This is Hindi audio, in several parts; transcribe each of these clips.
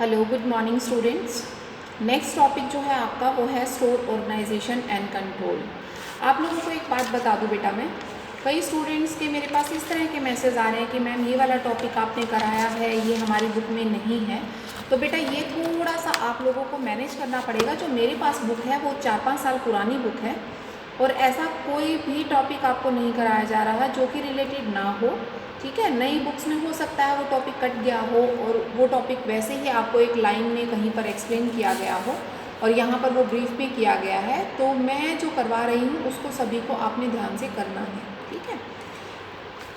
Hello good morning students. Next topic जो है आपका वो है स्टोर ऑर्गेनाइजेशन एंड कंट्रोल। आप लोगों को एक बात बता दूं बेटा, मैं कई स्टूडेंट्स के मेरे पास इस तरह के मैसेज आ रहे हैं कि मैम ये वाला टॉपिक आपने कराया है, ये हमारी बुक में नहीं है। तो बेटा ये थोड़ा सा आप लोगों को मैनेज करना पड़ेगा। जो मेरे पास बुक है वो 4-5 साल पुरानी बुक है और ऐसा कोई भी टॉपिक आपको नहीं कराया जा रहा जो कि रिलेटेड ना हो। ठीक है, नई बुक्स में हो सकता है वो टॉपिक कट गया हो और वो टॉपिक वैसे ही आपको एक लाइन में कहीं पर एक्सप्लेन किया गया हो और यहाँ पर वो ब्रीफ में किया गया है। तो मैं जो करवा रही हूँ उसको सभी को आपने ध्यान से करना है। ठीक है,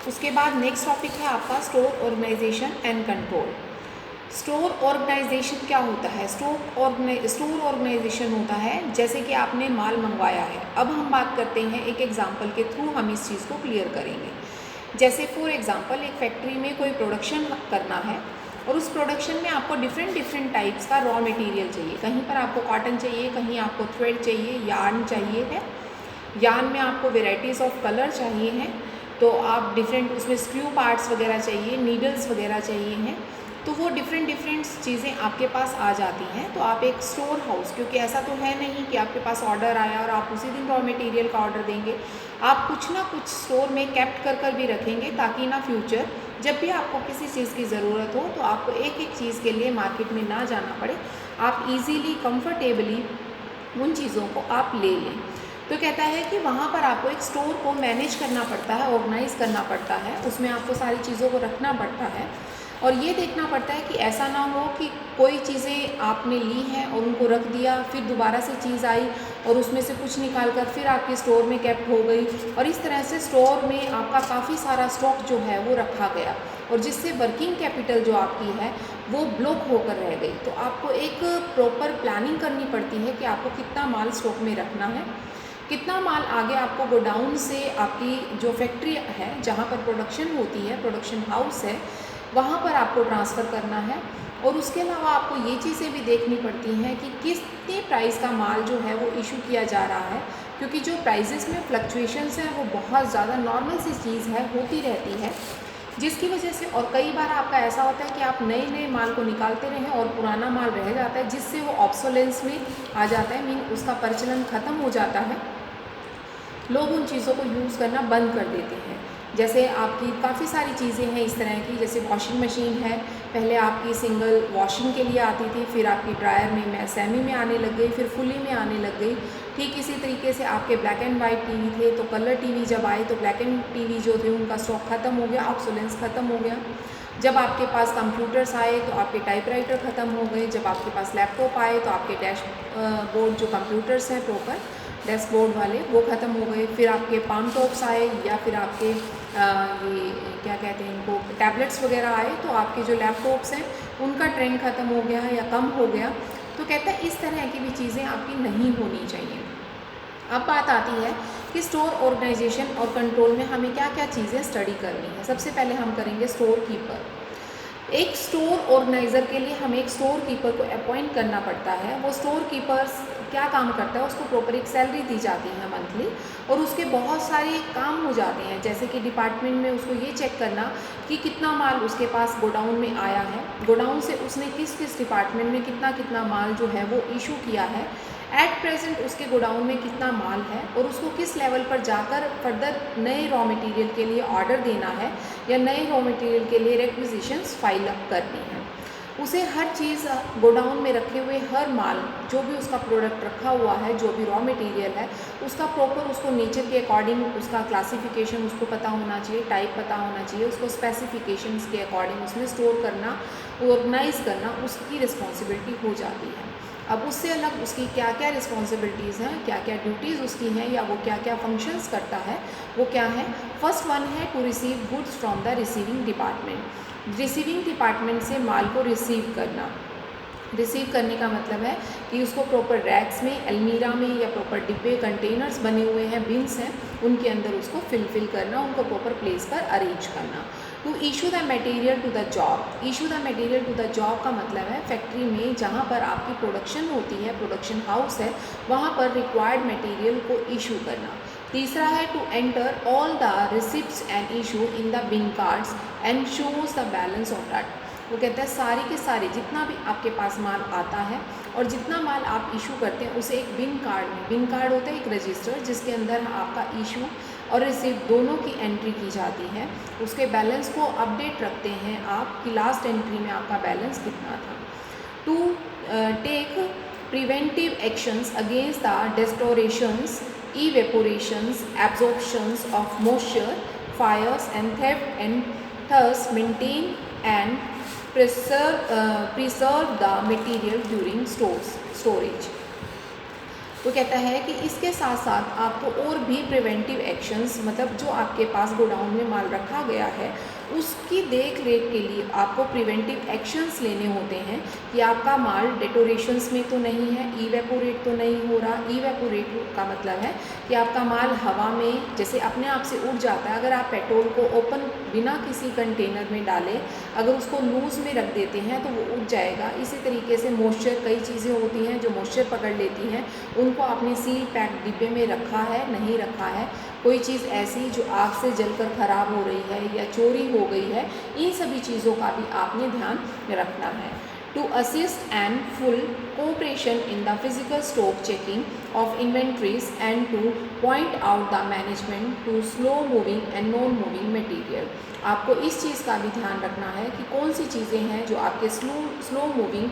उसके बाद नेक्स्ट टॉपिक है आपका store organisation and control. Store organisation क्या होता है? स्टोर ऑर्गेनाइजेशन होता है जैसे कि आपने माल मंगवाया है। अब हम बात करते हैं एक एग्जाम्पल के थ्रू, हम इस चीज़ को क्लियर करेंगे। जैसे फॉर एग्जांपल एक फैक्ट्री में कोई प्रोडक्शन करना है और उस प्रोडक्शन में आपको डिफरेंट टाइप्स का रॉ मटेरियल चाहिए। कहीं पर आपको कॉटन चाहिए, कहीं आपको थ्रेड चाहिए, यार्न चाहिए है। यार्न में आपको वेराइटीज़ ऑफ कलर चाहिए हैं, तो आप डिफरेंट उसमें स्क्रू पार्ट्स वगैरह चाहिए, नीडल्स वगैरह चाहिए हैं। तो वो डिफरेंट चीज़ें आपके पास आ जाती हैं। तो आप एक स्टोर हाउस, क्योंकि ऐसा तो है नहीं कि आपके पास ऑर्डर आया और आप उसी दिन रॉ मटेरियल का ऑर्डर देंगे। आप कुछ ना कुछ स्टोर में कैप्ट कर भी रखेंगे ताकि ना फ्यूचर जब भी आपको किसी चीज़ की ज़रूरत हो तो आपको एक एक चीज़ के लिए मार्केट में ना जाना पड़े, आप इजीली कंफर्टेबली उन चीज़ों को आप ले लें। तो कहता है कि वहाँ पर आपको एक स्टोर को मैनेज करना पड़ता है, ऑर्गेनाइज करना पड़ता है, उसमें आपको सारी चीज़ों को रखना पड़ता है और ये देखना पड़ता है कि ऐसा ना हो कि कोई चीज़ें आपने ली हैं और उनको रख दिया, फिर दोबारा से चीज़ आई और उसमें से कुछ निकाल कर फिर आपके स्टोर में कैप्ट हो गई और इस तरह से स्टोर में आपका काफ़ी सारा स्टॉक जो है वो रखा गया और जिससे वर्किंग कैपिटल जो आपकी है वो ब्लॉक होकर रह गई। तो आपको एक प्रॉपर प्लानिंग करनी पड़ती है कि आपको कितना माल स्टॉक में रखना है, कितना माल आगे आपको गोडाउन से आपकी जो फैक्ट्री है जहाँ पर प्रोडक्शन होती है, प्रोडक्शन हाउस है, वहाँ पर आपको ट्रांसफ़र करना है। और उसके अलावा आपको ये चीज़ें भी देखनी पड़ती हैं कि कितने प्राइस का माल जो है वो इशू किया जा रहा है, क्योंकि जो प्राइजेस में फ्लक्चुएशंस हैं वो बहुत ज़्यादा नॉर्मल सी चीज़ है, होती रहती है, जिसकी वजह से और कई बार आपका ऐसा होता है कि आप नए माल को निकालते रहें और पुराना माल रह जाता है, जिससे वो ऑब्सोलेंस में आ जाता है, मीन उसका प्रचलन ख़त्म हो जाता है, लोग उन चीज़ों को यूज़ करना बंद कर देते हैं। जैसे आपकी काफ़ी सारी चीज़ें हैं इस तरह की, जैसे वॉशिंग मशीन है, पहले आपकी सिंगल वॉशिंग के लिए आती थी, फिर आपकी ड्रायर में सेमी में आने लग गई, फिर फुली में आने लग गई। ठीक इसी तरीके से आपके ब्लैक एंड वाइट टीवी थे, तो कलर टीवी जब आए तो ब्लैक एंड टीवी जो थे उनका स्टॉक ख़त्म हो गया, ऑब्सोलेंस ख़त्म हो गया। जब आपके पास कंप्यूटर्स आए तो आपके टाइपराइटर ख़त्म हो गए। जब आपके पास लैपटॉप आए तो आपके बोर्ड जो कंप्यूटर्स हैं प्रॉपर डेस्क बोर्ड वाले वो ख़त्म हो गए। फिर आपके पाम टॉप्स आए या फिर आपके ये क्या कहते हैं इनको, टैबलेट्स वगैरह आए, तो आपके जो लैपटॉप्स हैं उनका ट्रेंड ख़त्म हो गया या कम हो गया। तो कहता है इस तरह की भी चीज़ें आपकी नहीं होनी चाहिए। अब बात आती है कि स्टोर ऑर्गेनाइजेशन और कंट्रोल में हमें क्या क्या चीज़ें स्टडी करनी है। सबसे पहले हम करेंगे स्टोर कीपर। एक स्टोर ऑर्गेनाइज़र के लिए हमें एक स्टोर कीपर को अपॉइंट करना पड़ता है। वो स्टोर कीपर्स क्या काम करता है, उसको प्रॉपर एक सैलरी दी जाती है मंथली और उसके बहुत सारे काम हो जाते हैं, जैसे कि डिपार्टमेंट में उसको ये चेक करना कि कितना माल उसके पास गोडाउन में आया है, गोडाउन से उसने किस किस डिपार्टमेंट में कितना माल जो है वो इशू किया है, एट प्रेजेंट उसके गोडाउन में कितना माल है और उसको किस लेवल पर जाकर फर्दर नए रॉ मटेरियल के लिए ऑर्डर देना है या नए रॉ मटेरियल के लिए रिक्विजिशंस फाइल अप करनी है। उसे हर चीज़ गोडाउन में रखे हुए हर माल जो भी उसका प्रोडक्ट रखा हुआ है, जो भी रॉ मटेरियल है, उसका प्रॉपर उसको नेचर के अकॉर्डिंग उसका क्लासिफिकेशन उसको पता होना चाहिए, टाइप पता होना चाहिए, उसको स्पेसिफिकेशंस के अकॉर्डिंग उसमें स्टोर करना, ऑर्गेनाइज करना उसकी रिस्पॉन्सिबिलिटी हो जाती है। अब उससे अलग उसकी क्या क्या रिस्पॉन्सिबिलिटीज़ हैं, क्या क्या ड्यूटीज़ उसकी हैं या वो क्या क्या फंक्शंस करता है, वो क्या है। फर्स्ट वन है to receive goods from the receiving department. Receiving department से माल को रिसीव करना। रिसीव करने का मतलब है कि उसको प्रॉपर रैक्स में, अलमीरा में या प्रॉपर डिब्बे कंटेनर्स बने हुए हैं, बिन्स हैं, उनके अंदर उसको फिल करना, उनको प्रॉपर प्लेस पर अरेंज करना। To issue the material to the job. Issue the material to the job का मतलब है फैक्ट्री में जहाँ पर आपकी प्रोडक्शन होती है, प्रोडक्शन हाउस है, वहाँ पर रिक्वायर्ड मटेरियल को इशू करना। तीसरा है to enter all the receipts and issue in the bin cards and shows the balance of that. वो कहता है सारी के सारे जितना भी आपके पास माल आता है और जितना माल आप इशू करते हैं उसे एक बिन कार्ड में, बिन कार्ड होता है एक रजिस्टर जिसके अंदर आपका इशू और रिसीव दोनों की एंट्री की जाती है। उसके बैलेंस को अपडेट रखते हैं आप कि लास्ट एंट्री में आपका बैलेंस कितना था। To take preventive actions against the distortions, evaporations, absorptions of moisture, fires and theft, and thus maintain and preserve the material during storage। वो कहता है कि इसके साथ साथ आपको और भी प्रिवेंटिव एक्शंस, मतलब जो आपके पास गोडाउन में माल रखा गया है उसकी देख रेख के लिए आपको प्रिवेंटिव एक्शंस लेने होते हैं कि आपका माल डेटोरेशंस में तो नहीं है, इवेपोरेट तो नहीं हो रहा। इवेपोरेट का मतलब है कि आपका माल हवा में जैसे अपने आप से उड़ जाता है। अगर आप पेट्रोल को ओपन बिना किसी कंटेनर में डालें, अगर उसको लूज़ में रख देते हैं तो वो उड़ जाएगा। इसी तरीके से मॉइस्चर, कई चीज़ें होती हैं जो मॉइस्चर पकड़ लेती हैं, उनको आपने सील पैक डिब्बे में रखा है, नहीं रखा है। कोई चीज़ ऐसी जो आग से जलकर ख़राब हो रही है या चोरी हो गई है, इन सभी चीज़ों का भी आपने ध्यान रखना है। To assist and full cooperation in the physical stock checking of inventories and to point out the management to slow moving and non moving material. आपको इस चीज़ का भी ध्यान रखना है कि कौन सी चीज़ें हैं जो आपके स्लो मूविंग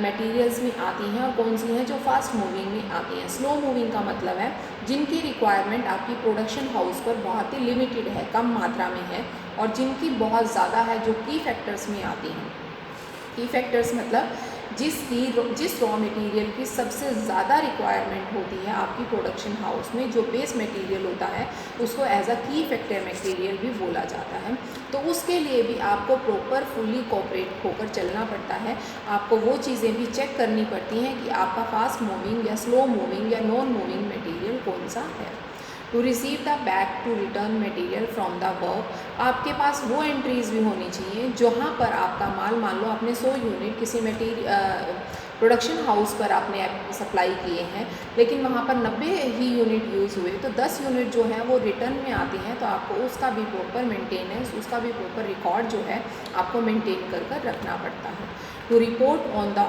मटेरियल्स में आती हैं और कौन सी हैं जो फास्ट मूविंग में आती हैं। स्लो मूविंग का मतलब है जिनकी रिक्वायरमेंट आपकी प्रोडक्शन हाउस पर बहुत ही लिमिटेड है, कम मात्रा में है, और जिनकी बहुत ज़्यादा है जो की फैक्टर्स में आती हैं। की फैक्टर्स मतलब जिस रॉ मटेरियल की सबसे ज़्यादा रिक्वायरमेंट होती है आपकी प्रोडक्शन हाउस में, जो बेस मटेरियल होता है उसको एज अ की फैक्टर मटेरियल भी बोला जाता है। तो उसके लिए भी आपको प्रॉपर फुल्ली कोऑपरेट होकर चलना पड़ता है। आपको वो चीज़ें भी चेक करनी पड़ती हैं कि आपका फास्ट मूविंग या स्लो मूविंग या नॉन मूविंग मटेरियल कौन सा है। To receive the back to return material from the work, आपके पास वो एंट्रीज़ भी होनी चाहिए जहाँ पर आपका माल, मान लो आपने 100 यूनिट किसी प्रोडक्शन हाउस पर आपने सप्लाई किए हैं, लेकिन वहाँ पर 90 ही यूनिट यूज़ हुए, तो 10 यूनिट जो है वो रिटर्न में आती हैं, तो आपको उसका भी प्रॉपर मेंटेनेंस, उसका भी प्रॉपर रिकॉर्ड जो है आपको मेंटेन कर रखना पड़ता है। To report on the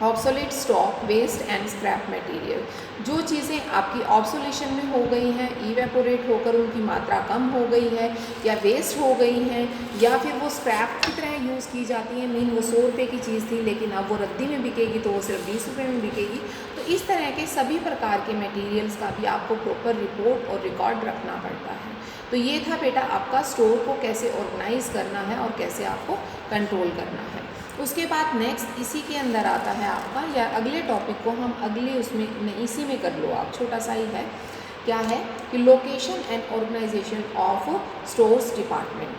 obsolete stock, waste and scrap material, जो चीज़ें आपकी ऑब्सोलेशन में हो गई हैं, इवेपोरेट होकर उनकी मात्रा कम हो गई है या वेस्ट हो गई हैं या फिर वो स्क्रैप की तरह यूज़ की जाती हैं, मीन वो 100 रुपये की चीज़ थी लेकिन अब वो रद्दी में बिकेगी तो वो सिर्फ 20 रुपये में बिकेगी। तो इस तरह के सभी प्रकार के मटेरियल्स का भी आपको प्रॉपर रिपोर्ट और रिकॉर्ड रखना पड़ता है। तो ये था बेटा आपका स्टोर को कैसे ऑर्गेनाइज़ करना है और कैसे आपको कंट्रोल करना है। उसके बाद नेक्स्ट इसी के अंदर आता है आपका, या अगले टॉपिक को हम अगले उसमें इसी में कर लो आप, छोटा सा ही है। क्या है कि location and organisation of stores department,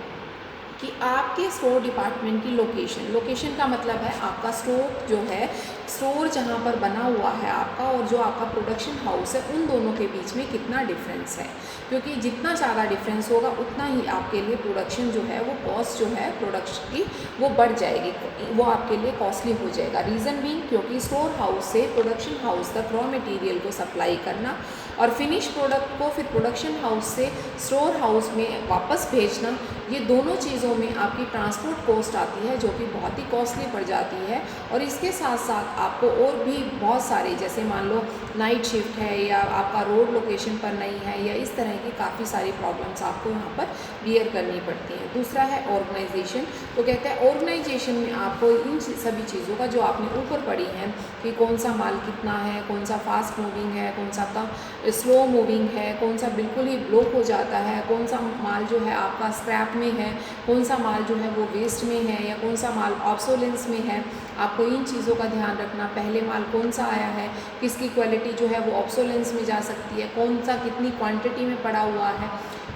कि आपके स्टोर डिपार्टमेंट की लोकेशन का मतलब है आपका स्टोर जो है, स्टोर जहाँ पर बना हुआ है आपका और जो आपका प्रोडक्शन हाउस है, उन दोनों के बीच में कितना डिफरेंस है, क्योंकि जितना ज़्यादा डिफरेंस होगा उतना ही आपके लिए प्रोडक्शन जो है वो कॉस्ट जो है प्रोडक्शन की वो बढ़ जाएगी, वो आपके लिए कॉस्टली हो जाएगा। रीज़न बीइंग क्योंकि स्टोर हाउस से प्रोडक्शन हाउस तक रॉ मटेरियल को सप्लाई करना और फिनिश प्रोडक्ट को फिर प्रोडक्शन हाउस से स्टोर हाउस में वापस भेजना, ये दोनों चीज़ों में आपकी ट्रांसपोर्ट कॉस्ट आती है जो कि बहुत ही कॉस्टली पड़ जाती है। और इसके साथ साथ आपको और भी बहुत सारे, जैसे मान लो नाइट शिफ्ट है या आपका रोड लोकेशन पर नहीं है, या इस तरह की काफ़ी सारी प्रॉब्लम्स आपको यहाँ पर बियर करनी पड़ती हैं। दूसरा है ऑर्गेनाइजेशन, तो कहते हैं ऑर्गेनाइजेशन में आपको इन सभी चीज़ों का जो आपने ऊपर पढ़ी हैं कि कौन सा माल कितना है, कौन सा फास्ट मूविंग है, कौन सा कम स्लो मूविंग है, कौन सा बिल्कुल ही ब्लॉक हो जाता है, कौन सा माल जो है आपका स्क्रैप में है, कौन सा माल जो है वो वेस्ट में है, या कौन सा माल ऑब्सोलेंस में है, आपको इन चीज़ों का ध्यान रखना। पहले माल कौन सा आया है, किसकी क्वालिटी जो है वो ऑब्सोलेंस में जा सकती है, कौन सा कितनी क्वांटिटी में पड़ा हुआ है,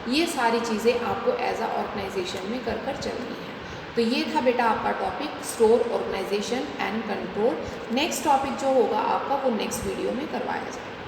ये सारी चीज़ें आपको एज अ ऑर्गेनाइजेशन में कर चलनी है। तो ये था बेटा आपका topic store organisation and control. Next topic जो होगा आपका वो नेक्स्ट वीडियो में करवाया जाएगा।